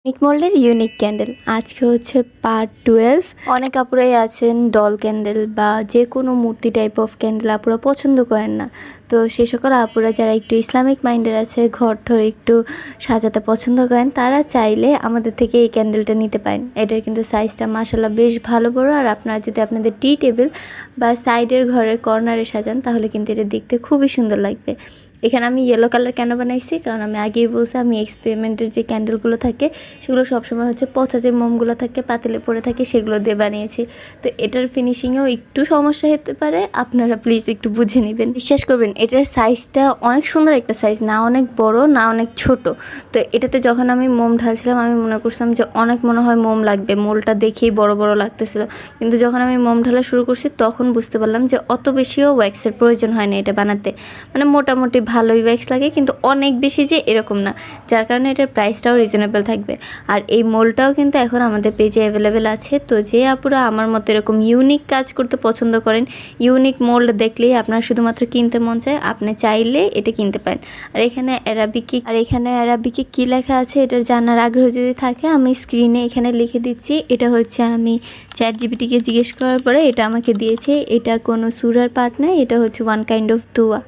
নিক মোল্ডের unique candle আজকে হচ্ছে পার্ট 12। অনেক আপুরাই আছেন ডল ক্যান্ডেল বা যে কোনো মূর্তি টাইপ অফ ক্যান্ডেল আপুরা পছন্দ করেন না। তো সেই সকল আপুরা যারা একটু ইসলামিক মাইন্ডের আছে, ঘর ঠর একটু সাজাতে পছন্দ করেন, তারা চাইলে আমাদের থেকে এই ক্যান্ডেলটা নিতে পারেন। এটার কিন্তু সাইজটা মাশাআল্লাহ বেশ ভালো বড়। আর আপনারা যদি আপনাদের টি টেবিল বা সাইডের ঘরের কর্নারে সাজান তাহলে কিন্তু এটা দেখতে খুবই সুন্দর লাগবে। এখানে আমি ইয়েলো কালার কেন বানাইছি, কারণ আমি আগেই বলছি আমি এক্সপেরিমেন্টের যে ক্যান্ডেলগুলো থাকে সেগুলো সবসময় হচ্ছে পচা যে মোমগুলো থাকে পাতিলে পড়ে থাকে সেগুলো দিয়ে বানিয়েছি। তো এটার ফিনিশিংয়েও একটু সমস্যা হতে পারে, আপনারা প্লিজ একটু বুঝে নেবেন। বিশ্বাস করবেন এটার সাইজটা অনেক সুন্দর একটা সাইজ, না অনেক বড় না অনেক ছোট। তো এটাতে যখন আমি মোম ঢালছিলাম আমি মনে করছিলাম যে অনেক মনে হয় মোম লাগবে, মোলটা দেখেই বড় বড় লাগতেছিল। কিন্তু যখন আমি মোম ঢালা শুরু করছি তখন বুঝতে পারলাম যে অত বেশিও ওয়্যাক্সের প্রয়োজন হয় না এটা বানাতে। মানে মোটামুটি ভালোই ওয়্যাক্স লাগে, কিন্তু অনেক বেশি যে এরকম না, যার কারণে এটার প্রাইসটাও রিজনেবল থাকবে। আর এই মোলটাও কিন্তু এখন আমাদের পেজে অ্যাভেলেবেল আছে। তো যে আপুরা আমার মতো এরকম ইউনিক কাজ করতে পছন্দ করেন, ইউনিক মোল্ড দেখলেই আপনার শুধুমাত্র কিনতে মন চায়, আপনি চাইলে এটা কিনতে পারেন। আর এখানে অ্যারাবিকে কী লেখা আছে এটার জানার আগ্রহ যদি থাকে আমি স্ক্রিনে এখানে লিখে দিচ্ছি। এটা হচ্ছে আমি চ্যাট জিপিটিকে জিজ্ঞেস করার পরে এটা আমাকে দিয়েছে। এটা কোনো সূরার পার্ট নয়, এটা হচ্ছে ওয়ান কাইন্ড অফ দোয়া।